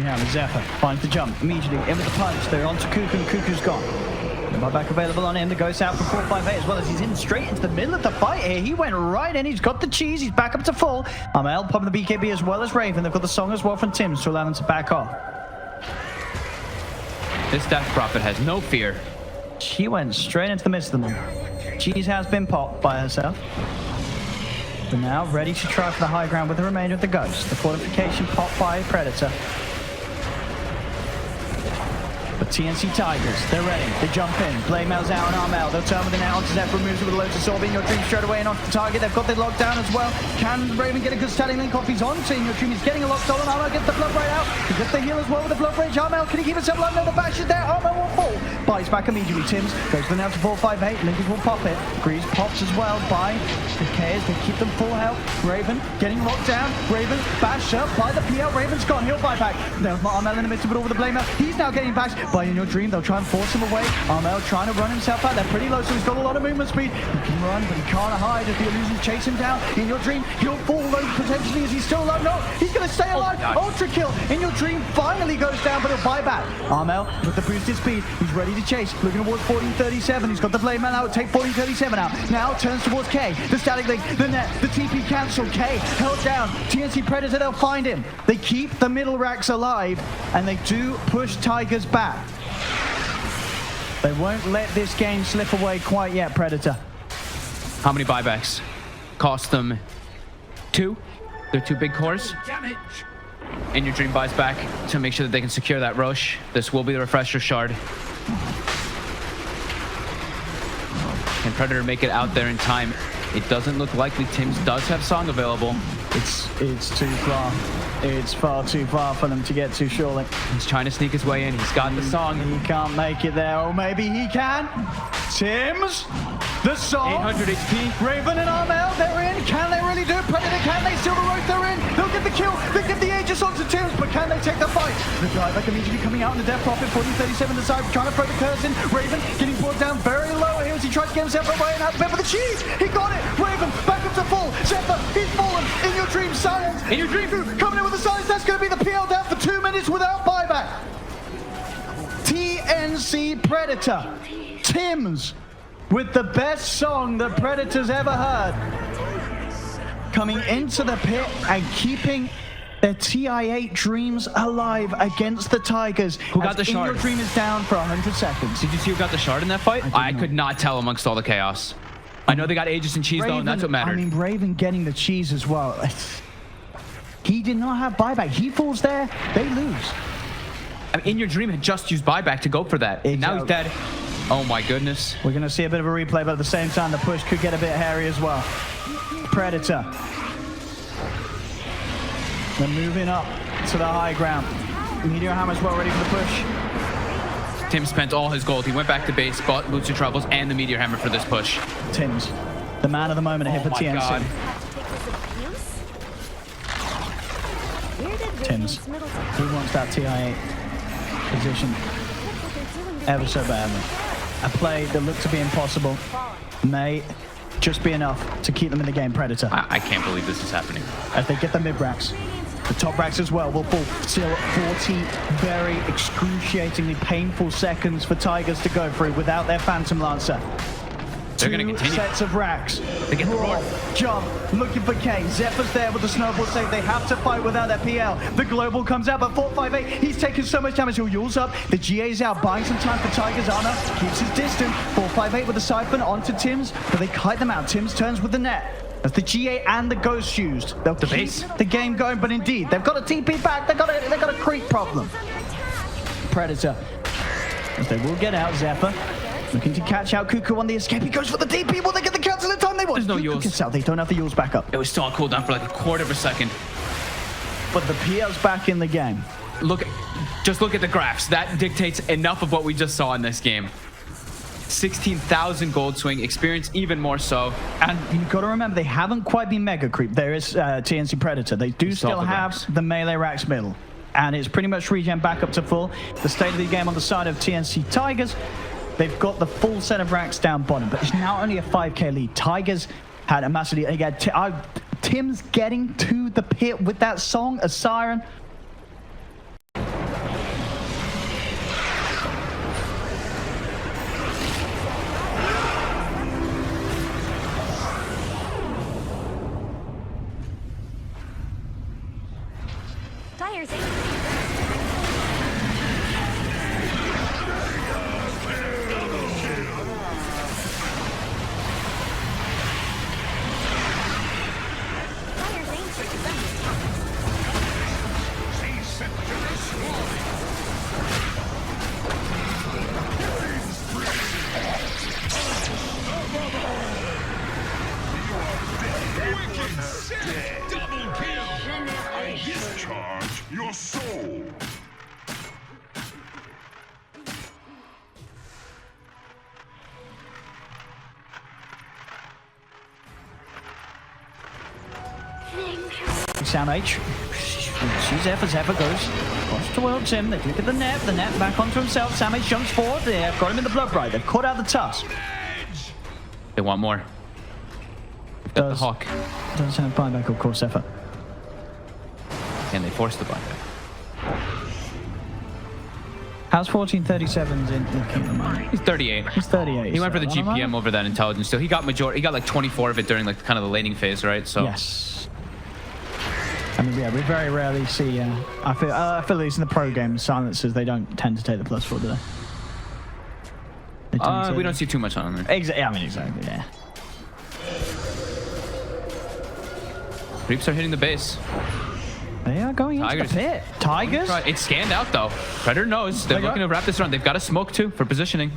we have Zephyr finds the jump immediately in with the punch. They're on to Cuckoo, and Cuckoo's gone. The buyback available on him. The ghost out for 458 as well as he's in straight into the middle of the fight here. He went right in. He's got the cheese. He's back up to full. Amel popping the BKB as well as Raven. They've got the song as well from Tims to allow them to back off. This Death Prophet has no fear. She went straight into the midst of them. Cheese has been popped by herself. But now ready to try for the high ground with the remainder of the ghost. The fortification popped by Predator. But TNC Tigers, they're ready. They jump in. Blaymail's out on Armel. They'll turn with an out onto Zephyr, removes it with a load to Sorby. In Your Dream straight away and onto the target. They've got the lockdown as well. Can Raven get a good standing link off? He's on to In Your Dream. He's getting a lock stolen. Armel gets the blood right out. He gets the heal as well with the blood rage. Armel, can he keep himself alive? No, the bash is there. Armel will fall. Buys back immediately. Tims goes to the now to 458. Linkers will pop it. Greaves pops as well by the K's. They keep them full health. Raven getting locked down. Raven bashed up by the PL. Raven's gone. He'll buy back. There's Armel in the midst of it all with the Blaymail. He's now getting bashed by In Your Dream. They'll try and force him away. Armel trying to run himself out. They're pretty low, so he's got a lot of movement speed. He can run, but he can't hide as the illusions chase him down. In Your Dream, he'll fall though potentially as he's still alive. No, he's going to stay alive. Ultra kill. In Your Dream finally goes down, but he'll buy back. Armel with the boosted speed. He's ready to chase. Looking towards 1437. He's got the Blade Man out. Take 1437 out. Now turns towards K. The static link, the net, the TP cancel. K held down. TNC Predator, they'll find him. They keep the middle racks alive, and they do push Tigers back. They won't let this game slip away quite yet, Predator. How many buybacks? Cost them 2. They're 2 big cores. In Your Dream buys back to make sure that they can secure that rush. This will be the refresher shard. Can Predator make it out there in time? It doesn't look likely. Tims does have song available. It's too far. It's far too far for them to get to, surely. He's trying to sneak his way in. He's got the song. He can't make it there, or maybe he can. Tims, the song. 800 HP. Raven and Armel, they're in. Can they really do it? Predator, can they steal the rope? They're in. They'll get the kill. They get the Aegis onto Tims, but can they take the fight? The driver immediately coming out in the Death Prophet. 1437 to the side, trying to throw the curse in. Raven getting brought down very low here as he tries to get himself away and out the bed with the cheese. He got it. Raven back up to full. Zephyr, he's fallen. In Your Dream, silence. In Your Dream. Coming in with the silence. That's going to be the PL down for 2 minutes without buyback. TNC Predator. Tims with the best song the Predator's ever heard. Coming into the pit and keeping their TI8 dreams alive against the Tigers. Who got the shard? In Your Dream is down for 100 seconds. Did you see who got the shard in that fight? I could not tell amongst all the chaos. I know they got Aegis and cheese, Raven, though, and that's what mattered. I mean, Raven getting the cheese as well. He did not have buyback. He falls there, they lose. I mean, In Your Dream had just used buyback to go for that. And now he's dead. Oh my goodness. We're going to see a bit of a replay, but at the same time, the push could get a bit hairy as well. Predator. They're moving up to the high ground. Meteor Hammer's well ready for the push. Tim spent all his gold. He went back to base, bought Boots and Troubles and the Meteor Hammer for this push. Tims, the man of the moment, hit for TNC. God. Tims, he wants that TI8 position ever so badly. A play that looked to be impossible may just be enough to keep them in the game, Predator. I can't believe this is happening. As they get the mid racks. The top racks as well will fall. Still 40 very excruciatingly painful seconds for Tigers to go through without their Phantom Lancer. They're going to continue. 2 sets of racks. They get the roar. Jump, looking for K. Zephyr's there with the snowball save. They have to fight without their PL. The global comes out, but 458, he's taking so much damage. He'll Yule's up. The GA's out, buying some time for Tigers. Armor keeps his distance. 458 with the siphon onto Tims, but they kite them out. Tims turns with the net. As the GA and the Ghost used, they'll keep the game going, but indeed, they've got a TP back. They've got a creep problem. Predator, as they will get out. Zephyr looking to catch out Cuckoo on the escape. He goes for the DP. Will they get the cancel in time? They want. There's no Yules. Gets out. They don't have the Yules back up. It was still on cooldown for like a quarter of a second. But the PL's back in the game. Just look at the graphs. That dictates enough of what we just saw in this game. 16,000 gold swing, experience even more so. And you've got to remember, they haven't quite been mega creep. There is TNC Predator. They do still have the melee racks middle. And it's pretty much regen back up to full. The state of the game on the side of TNC Tigers, they've got the full set of racks down bottom, but it's now only a 5k lead. Tigers had a massive lead. Again, Tim's getting to the pit with that song, a siren. Discharge your soul. Sam H. She's Zephyr. Zephyr goes across towards him. They look at the net. The net back onto himself. Sam H jumps forward. They've got him in the blood right. They've caught out the tusk. They want more. Got the Hawk. Does have buyback, of course, Zephyr. And they forced the buyback. How's 1437's in Kingdom? He's 38. He's 38. He went for the GPM over that intelligence. So he got like 24 of it during like kind of the laning phase, right? So yes. I mean, yeah, we very rarely see. I feel at least in the pro game, silencers they don't tend to take the +4, do they? We don't see too much on them. Exactly. I mean, exactly. Yeah. Creeps are hitting the base. They are going into the pit. Tigers? It's scanned out, though. Predator knows. They're looking to wrap this run. They've got a smoke, too, for positioning.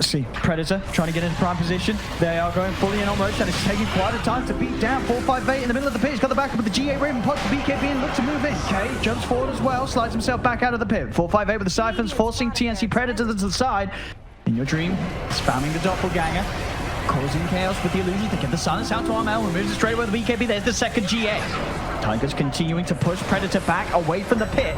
See, Predator trying to get into prime position. They are going fully in on Roche, and it's taking quite a time to beat down 458 in the middle of the pit. He's got the backup with the G8 Raven, pops the BKB and looks to move in. K jumps forward as well, slides himself back out of the pit. 458 with the siphons, forcing TNC Predator to the side. In your dream, spamming the doppelganger, causing chaos with the illusions to get the silence out to Armel, removes it straight away with the BKB. There's the second GA. Tigers continuing to push Predator back away from the pit.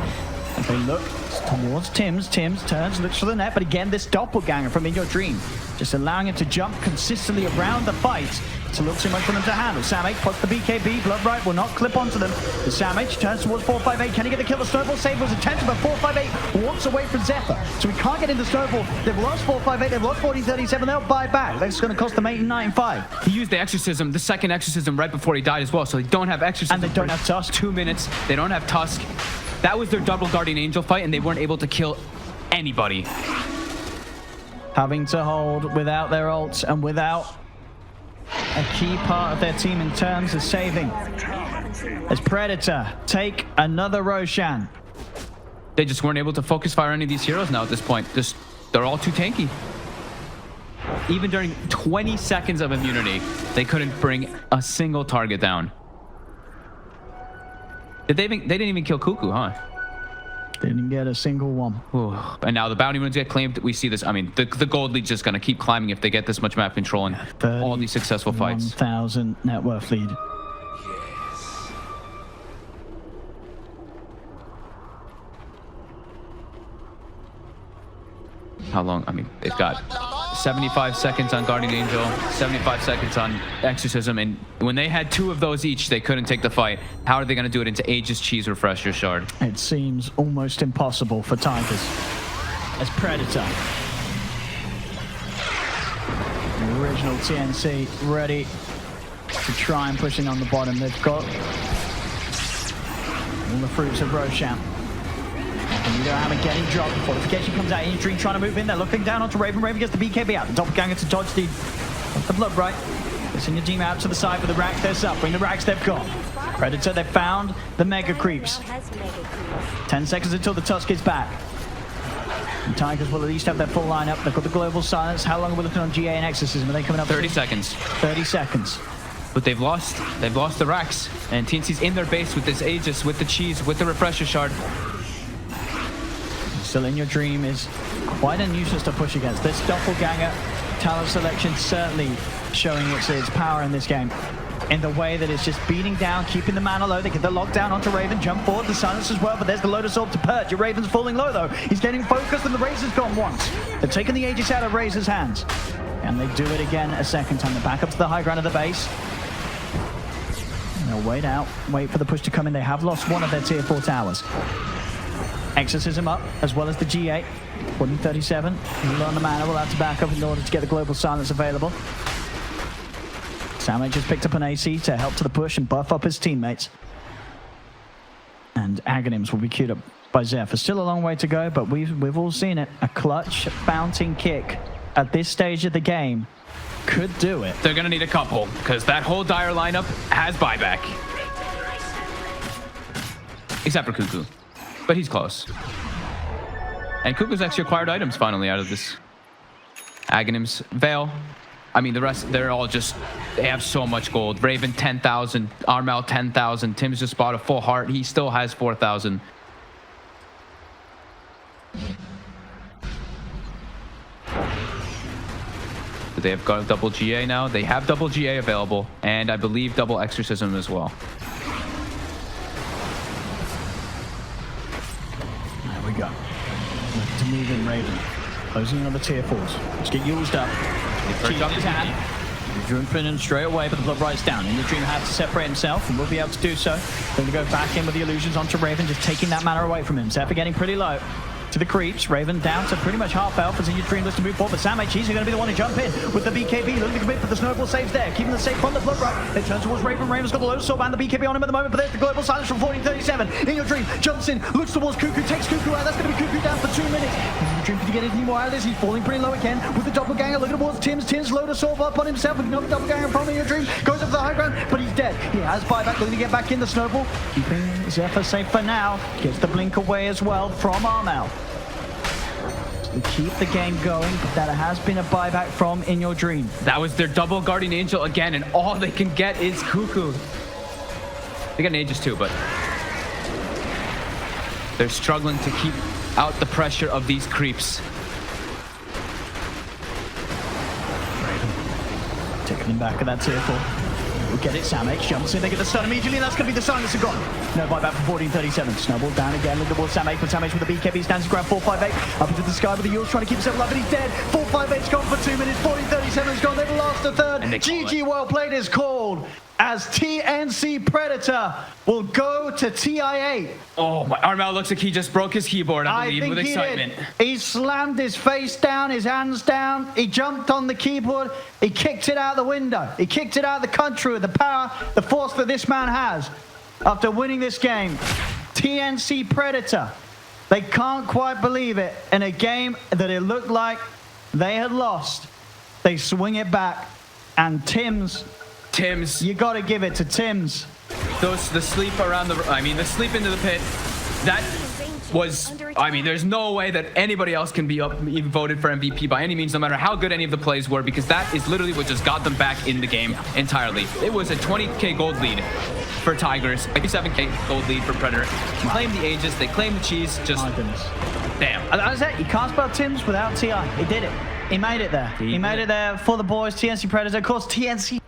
As they look towards Tim's. Tim's turns, looks for the net, but again, this doppelganger from In Your Dream, just allowing him to jump consistently around the fight. It's a little too much for them to handle. Sam H puts the BKB. Bloodbright will not clip onto them. The Sam H turns towards 458. Can he get the kill? The snowball save was attempted, but 458 walks away from Zephyr. So we can't get into snowball. They've lost 458. They've lost 4037. They'll buy back. That's going to cost them 8-9-5. He used the exorcism, the second exorcism, right before he died as well. So they don't have exorcism. And they don't have Tusk. 2 minutes. They don't have Tusk. That was their double Guardian Angel fight, and they weren't able to kill anybody. Having to hold without their ults and without a key part of their team in terms of saving. As Predator take another Roshan. They just weren't able to focus fire any of these heroes now at this point. They're all too tanky. Even during 20 seconds of immunity, they couldn't bring a single target down. They didn't even kill Cuckoo, huh? Didn't get a single one. Ooh. And now the bounty runes get claimed. We see this. I mean, the gold lead's just going to keep climbing if they get this much map control and all these successful fights. 1,000 net worth lead. How long? I mean, they've got 75 seconds on Guardian Angel, 75 seconds on Exorcism, and when they had 2 of those each, they couldn't take the fight. How are they going to do it into Aegis Cheese Refresher Shard? It seems almost impossible for Tigers. As Predator. The original TNC ready to try and push in on the bottom. They've got all the fruits of Roshan. And you know Hammer getting dropped. Fortification comes out. Dream trying to move in. They're looking down onto Raven. Raven gets the BKB out. The doppelganger to dodge the Bloodbright. They're sending your team out to the side with the racks. They're suffering. The racks they've got. Predator, they've found the Mega Creeps. 10 seconds until the Tusk is back. And Tigers will at least have their full lineup. They've got the global silence. How long are we looking on GA and Exorcism? Are they coming up? 30 seconds. 30 seconds. But they've lost the racks. And TNC's in their base with this Aegis, with the cheese, with the Refresher Shard. Still In Your Dream is quite unusual to push against. This doppelganger talent selection certainly showing its power in this game. In the way that it's just beating down, keeping the mana low. They get the lockdown onto Raven, jump forward, the silence as well, but there's the Lotus Orb to purge. Your Raven's falling low though. He's getting focused and the Razor's gone once. They've taken the Aegis out of Razor's hands. And they do it again a second time. They're back up to the high ground of the base. And they'll wait out, wait for the push to come in. They have lost one of their tier 4 towers. Exorcism up, as well as the G8. 137. He'll on the mana, will have to back up in order to get the global silence available. Sam just picked up an AC to help to the push and buff up his teammates. And Aghanims will be queued up by Zephyr. Still a long way to go, but we've all seen it. A clutch fountain kick at this stage of the game could do it. They're going to need a couple, because that whole Dire lineup has buyback. Except for Cuckoo. But he's close. And Cuckoo's actually acquired items finally out of this. Aghanims, Veil. I mean, the rest, they're all just, they have so much gold. Raven, 10,000. Armel, 10,000. Tim's just bought a full heart. He still has 4,000. Do they have got double GA now? They have double GA available. And I believe double exorcism as well. There we go. Looking to move in Raven. Closing in on the tier 4s. Let's get used up. Jumping in straight away, but the blood rides down. In the Dream has to separate himself and will be able to do so. Going to go back in with the illusions onto Raven, just taking that mana away from him. Zephyr getting pretty low. To the creeps, Raven down to pretty much half health as in your Dream looks to move forward, but Sam H, he's going to be the one to jump in with the BKB, looking to commit, but the snowball saves there, keeping the safe from the blood right. It turns towards Raven. Raven's got the low sword and the BKB on him at the moment, but there's the global silence from 1437. In your Dream jumps in, looks towards Cuckoo, takes Cuckoo out. That's going to be Cuckoo down for 2 minutes. Dream to get any more out of this. He's falling pretty low again with the doppelganger looking towards Tim's. Tim's load of sword up on himself with another doppelganger in front of your Dream. Goes up to the high ground, but he's dead. He has buyback, looking to get back in the snowball. Keeping Zephyr safe for now. Gets the blink away as well from Armel. We keep the game going, but that has been a buyback from In Your Dream. That was their double Guardian Angel again, and all they can get is Cuckoo. They got an Aegis too, but they're struggling to keep out the pressure of these creeps. Taking him back at that tier 4. We'll get it. Sam H jumps in. They get the stun immediately, and that's going to be the silence gone. No buyback from 1437. Snowball down again. Look towards Sam H, but Sam H with the BKB stands to grab 458. Up into the sky with the Yules trying to keep himself alive, but he's dead. 458's gone for 2 minutes. 1437's gone. They've lost a third. GG well played is called as TNC Predator will go to TI8. Oh, my Armel looks like he just broke his keyboard, I believe, with excitement. He slammed his face down, his hands down. He jumped on the keyboard. He kicked it out the window. He kicked it out the country with the power, the force that this man has. After winning this game, TNC Predator, they can't quite believe it. In a game that it looked like they had lost, they swing it back. And Tim's, you got to give it to Tim's. The sleep around the sleep into the pit, that was, there's no way that anybody else can be even voted for MVP by any means, no matter how good any of the plays were, because that is literally what just got them back in the game entirely. It was a 20k gold lead for Tigers, 57k gold lead for Predator. They claimed the Aegis, they claimed the cheese, just, damn. As I said, you can't spell Tim's without TI. He did it. He made it there. He made it there for the boys. TNC Predator, of course, TNC